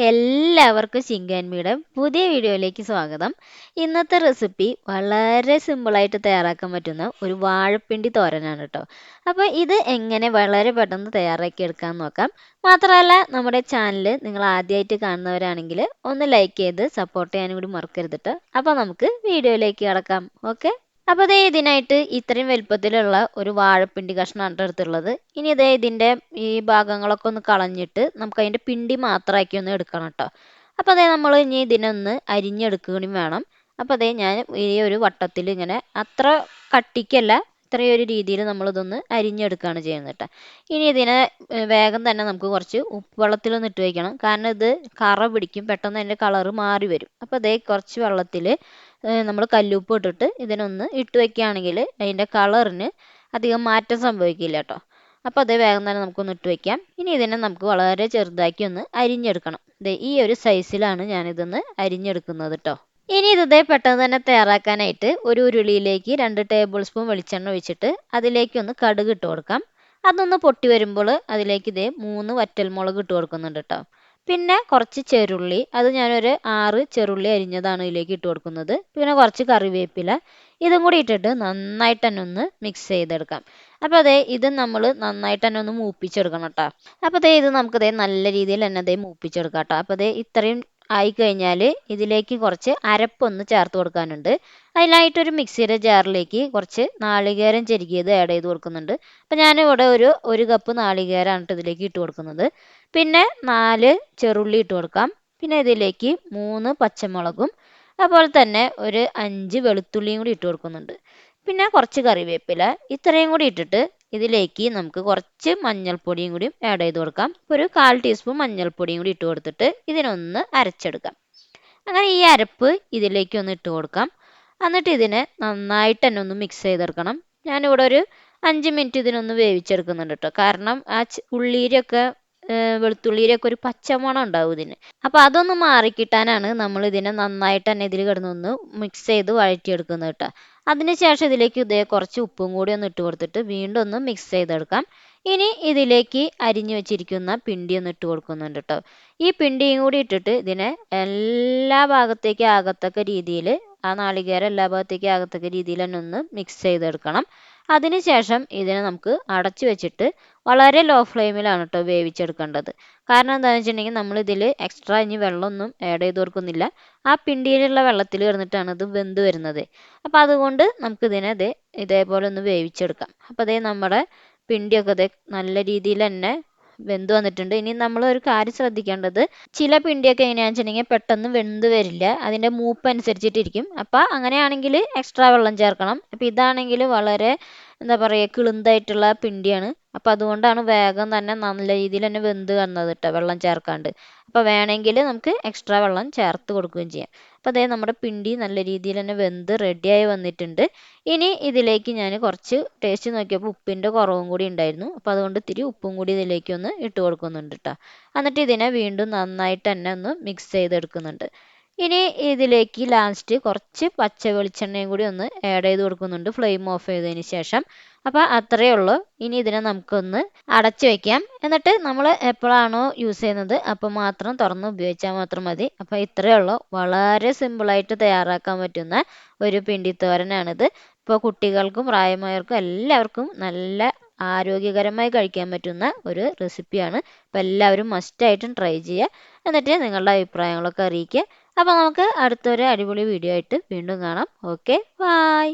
എല്ലാവർക്കും ചിങ്കൻമിയുടെ പുതിയ വീഡിയോയിലേക്ക് സ്വാഗതം. ഇന്നത്തെ റെസിപ്പി വളരെ സിമ്പിളായിട്ട് തയ്യാറാക്കാൻ പറ്റുന്ന ഒരു വാഴപ്പിണ്ടി തോരനാണ് കേട്ടോ. അപ്പോൾ ഇത് എങ്ങനെ വളരെ പെട്ടെന്ന് തയ്യാറാക്കി എടുക്കാൻ നോക്കാം. മാത്രമല്ല നമ്മുടെ ചാനൽ നിങ്ങൾ ആദ്യമായിട്ട് കാണുന്നവരാണെങ്കിൽ ഒന്ന് ലൈക്ക് ചെയ്ത് സപ്പോർട്ട് ചെയ്യാനും കൂടി മറക്കരുത് ട്ടോ. അപ്പോൾ നമുക്ക് വീഡിയോയിലേക്ക് കടക്കാം. ഓക്കെ. അപ്പോൾ ദേ ഇതിനായിട്ട് ഇത്രയും വലുപ്പത്തിലുള്ള ഒരു വാഴപ്പിണ്ടി കഷ്ണമാണ് ട്ടോ എടുത്തുള്ളത്. ഇനി ഇതേ ഇതിൻ്റെ ഈ ഭാഗങ്ങളൊക്കെ ഒന്ന് കളഞ്ഞിട്ട് നമുക്ക് അതിൻ്റെ പിണ്ടി മാത്രമാക്കി ഒന്ന് എടുക്കണം കേട്ടോ. അപ്പോൾ അതേ നമ്മൾ ഇനി ഇതിനൊന്ന് അരിഞ്ഞെടുക്കുകയും വേണം. അപ്പോൾ അതേ ഞാൻ ഈ ഒരു വട്ടത്തിൽ ഇങ്ങനെ അത്ര കട്ടിക്കല്ല, ഇത്രയൊരു രീതിയിൽ നമ്മളിതൊന്ന് അരിഞ്ഞെടുക്കുകയാണ് ചെയ്യുന്നത് കേട്ടോ. ഇനി ഇതിനെ വേഗം തന്നെ നമുക്ക് കുറച്ച് ഉപ്പുവെള്ളത്തിലൊന്ന് ഇട്ട് വയ്ക്കണം. കാരണം ഇത് കറ പിടിക്കും, പെട്ടെന്ന് അതിൻ്റെ കളറ് മാറി വരും. അപ്പോൾ അതേ കുറച്ച് വെള്ളത്തിൽ നമ്മൾ കല്ലുപ്പ് ഇട്ടിട്ട് ഇതിനൊന്ന് ഇട്ട് വയ്ക്കുകയാണെങ്കിൽ അതിൻ്റെ കളറിന് അധികം മാറ്റം സംഭവിക്കില്ല കേട്ടോ. അപ്പോൾ അത് വേഗം തന്നെ നമുക്കൊന്ന് ഇട്ട് വയ്ക്കാം. ഇനി ഇതിനെ നമുക്ക് വളരെ ചെറുതാക്കി ഒന്ന് അരിഞ്ഞെടുക്കണം. ഈ ഒരു സൈസിലാണ് ഞാനിതൊന്ന് അരിഞ്ഞെടുക്കുന്നത് കേട്ടോ. ഇനി ഇതേ പെട്ടെന്ന് തന്നെ തയ്യാറാക്കാനായിട്ട് ഒരു ഉരുളിയിലേക്ക് 2 ടേബിൾ സ്പൂൺ വെളിച്ചെണ്ണ ഒഴിച്ചിട്ട് അതിലേക്കൊന്ന് കടുക് ഇട്ട് കൊടുക്കാം. അതൊന്ന് പൊട്ടി വരുമ്പോൾ അതിലേക്ക് 3 വറ്റൽമുളക് ഇട്ട് കൊടുക്കുന്നുണ്ട് കേട്ടോ. പിന്നെ കുറച്ച് ചെറുള്ളി, അത് ഞാനൊരു 6 ചെറുള്ളി അരിഞ്ഞതാണ് ഇതിലേക്ക് ഇട്ട് കൊടുക്കുന്നത്. പിന്നെ കുറച്ച് കറിവേപ്പില, ഇതും കൂടി ഇട്ടിട്ട് നന്നായിട്ട് തന്നെ ഒന്ന് മിക്സ് ചെയ്തെടുക്കാം. അപ്പോൾ ഇത് നമ്മൾ നന്നായിട്ട് തന്നെ ഒന്ന് മൂപ്പിച്ചെടുക്കണം കേട്ടോ. അപ്പോൾ ഇത് നമുക്ക് നല്ല രീതിയിൽ തന്നെ മൂപ്പിച്ചെടുക്കാം കേട്ടോ. അപ്പോൾ ഇത്രയും ആയിക്കഴിഞ്ഞാൽ ഇതിലേക്ക് കുറച്ച് അരപ്പൊന്ന് ചേർത്ത് കൊടുക്കാനുണ്ട്. അതിനായിട്ടൊരു മിക്സിയുടെ ജാറിലേക്ക് കുറച്ച് നാളികേരം ചെരുകിയത് ആഡ് ചെയ്ത് കൊടുക്കുന്നുണ്ട്. അപ്പോൾ ഞാനിവിടെ ഒരു കപ്പ് നാളികേരമാണ് ഇതിലേക്ക് ഇട്ട് കൊടുക്കുന്നത്. പിന്നെ 4 ചെറുള്ളി ഇട്ട് കൊടുക്കാം. പിന്നെ ഇതിലേക്ക് 3 പച്ചമുളകും അതുപോലെ തന്നെ ഒരു 5 വെളുത്തുള്ളിയും കൂടി ഇട്ട് കൊടുക്കുന്നുണ്ട്. പിന്നെ കുറച്ച് കറിവേപ്പില, ഇത്രയും കൂടി ഇട്ടിട്ട് ഇതിലേക്ക് നമുക്ക് കുറച്ച് മഞ്ഞൾപ്പൊടിയും കൂടി ആഡ് ചെയ്ത് കൊടുക്കാം. ഒരു 1/4 ടീസ്പൂൺ മഞ്ഞൾപ്പൊടിയും കൂടി ഇട്ട് കൊടുത്തിട്ട് ഇതിനൊന്ന് അരച്ചെടുക്കാം. അങ്ങനെ ഈ അരപ്പ് ഇതിലേക്ക് ഒന്ന് ഇട്ട് കൊടുക്കാം. എന്നിട്ട് ഇതിനെ നന്നായിട്ട് തന്നെ ഒന്ന് മിക്സ് ചെയ്തെടുക്കണം. ഞാനിവിടെ ഒരു 5 മിനിറ്റ് ഇതിനൊന്ന് വേവിച്ചെടുക്കുന്നുണ്ട് കേട്ടോ. കാരണം ആ ഉള്ളീരൊക്കെ വെളുത്തുള്ളിയിലൊക്കെ ഒരു പച്ചമണം ഉണ്ടാവും ഇതിന്. അപ്പോൾ അതൊന്ന് മാറിക്കിട്ടാനാണ് നമ്മൾ ഇതിനെ നന്നായിട്ട് തന്നെ ഇതിൽ കിടന്നൊന്ന് മിക്സ് ചെയ്ത് വഴറ്റിയെടുക്കുന്നത് കേട്ടോ. അതിനുശേഷം ഇതിലേക്ക് കുറച്ച് ഉപ്പും കൂടി ഒന്ന് ഇട്ട് കൊടുത്തിട്ട് വീണ്ടും ഒന്ന് മിക്സ് ചെയ്തെടുക്കാം. ഇനി ഇതിലേക്ക് അരിഞ്ഞു വെച്ചിരിക്കുന്ന പിണ്ടി ഒന്ന് ഇട്ട് കൊടുക്കുന്നുണ്ട് കേട്ടോ. ഈ പിണ്ടിയും കൂടി ഇട്ടിട്ട് ഇതിനെ എല്ലാ ഭാഗത്തേക്കും ആകത്തക്ക രീതിയിൽ, ആ നാളികേരം എല്ലാ ഭാഗത്തേക്കും ആകത്തക്ക രീതിയിൽ തന്നെ ഒന്ന് മിക്സ് ചെയ്തെടുക്കണം. അതിനുശേഷം ഇതിനെ നമുക്ക് അടച്ചു വെച്ചിട്ട് വളരെ ലോ ഫ്ലെയിമിലാണ് കേട്ടോ വേവിച്ചെടുക്കേണ്ടത്. കാരണം എന്താണെന്ന് വെച്ചിട്ടുണ്ടെങ്കിൽ നമ്മളിതിൽ എക്സ്ട്രാ ഇനി വെള്ളമൊന്നും ആഡ് ചെയ്ത് കൊടുക്കുന്നില്ല. ആ പിണ്ടിയിലുള്ള വെള്ളത്തിൽ കിടന്നിട്ടാണ് ഇത് വെന്ത് വരുന്നത്. അപ്പോൾ അതുകൊണ്ട് നമുക്കിതിനെ ഇതേപോലെ ഒന്ന് വേവിച്ചെടുക്കാം. അപ്പോൾ നമ്മുടെ പിണ്ടിയൊക്കെ നല്ല രീതിയിൽ തന്നെ വെന്ത് വന്നിട്ടുണ്ട്. ഇനി നമ്മൾ ഒരു കാര്യം ശ്രദ്ധിക്കേണ്ടത്, ചില പിണ്ടിയൊക്കെ എങ്ങനെയാണെന്ന് വെച്ചിട്ടുണ്ടെങ്കിൽ പെട്ടെന്ന് വെന്ത് വരില്ല, അതിൻ്റെ മൂപ്പ് അനുസരിച്ചിട്ടിരിക്കും. അപ്പോൾ അങ്ങനെയാണെങ്കിൽ എക്സ്ട്രാ വെള്ളം ചേർക്കണം. അപ്പോൾ ഇതാണെങ്കിൽ വളരെ എന്താ പറയുക, കിളുന്തായിട്ടുള്ള പിണ്ടിയാണ്. അപ്പോൾ അതുകൊണ്ടാണ് വേഗം തന്നെ നല്ല രീതിയിൽ തന്നെ വെന്ത് വന്നത് കേട്ടോ, വെള്ളം ചേർക്കാണ്ട്. അപ്പോൾ വേണമെങ്കിൽ നമുക്ക് എക്സ്ട്രാ വെള്ളം ചേർത്ത് കൊടുക്കുകയും ചെയ്യാം. അപ്പോൾ നമ്മുടെ പിണ്ടി നല്ല രീതിയിൽ തന്നെ വെന്ത് റെഡിയായി വന്നിട്ടുണ്ട്. ഇനി ഇതിലേക്ക് ഞാൻ കുറച്ച് ടേസ്റ്റ് നോക്കിയപ്പോൾ ഉപ്പിൻ്റെ കുറവും കൂടി ഉണ്ടായിരുന്നു. അപ്പോൾ അതുകൊണ്ട് ഇത്തിരി ഉപ്പും കൂടി ഇതിലേക്ക് ഒന്ന് ഇട്ട് കൊടുക്കുന്നുണ്ട് കേട്ടോ. എന്നിട്ട് ഇതിനെ വീണ്ടും നന്നായിട്ട് തന്നെ ഒന്ന് മിക്സ് ചെയ്തെടുക്കുന്നുണ്ട്. ഇനി ഇതിലേക്ക് ലാസ്റ്റ് കുറച്ച് പച്ച വെളിച്ചെണ്ണയും കൂടി ഒന്ന് ആഡ് ചെയ്ത് കൊടുക്കുന്നുണ്ട്, ഫ്ലെയിം ഓഫ് ചെയ്തതിന് ശേഷം. അപ്പോൾ അത്രയേ ഉള്ളൂ. ഇനി ഇതിനെ നമുക്കൊന്ന് അടച്ചു വയ്ക്കാം. എന്നിട്ട് നമ്മൾ എപ്പോഴാണോ യൂസ് ചെയ്യുന്നത് അപ്പോൾ മാത്രം തുറന്ന് ഉപയോഗിച്ചാൽ മാത്രം മതി. അപ്പോൾ ഇത്രയേ ഉള്ളൂ. വളരെ സിമ്പിളായിട്ട് തയ്യാറാക്കാൻ പറ്റുന്ന ഒരു പിണ്ടിത്തോരനാണിത്. ഇപ്പോൾ കുട്ടികൾക്കും പ്രായമായവർക്കും എല്ലാവർക്കും നല്ല ആരോഗ്യകരമായി കഴിക്കാൻ പറ്റുന്ന ഒരു റെസിപ്പിയാണ്. അപ്പോൾ എല്ലാവരും മസ്റ്റായിട്ടും ട്രൈ ചെയ്യുക. എന്നിട്ട് നിങ്ങളുടെ അഭിപ്രായങ്ങളൊക്കെ അറിയിക്കുക. അപ്പോൾ നമുക്ക് അടുത്തൊരു അടിപൊളി വീഡിയോ ആയിട്ട് വീണ്ടും കാണാം. Okay, by.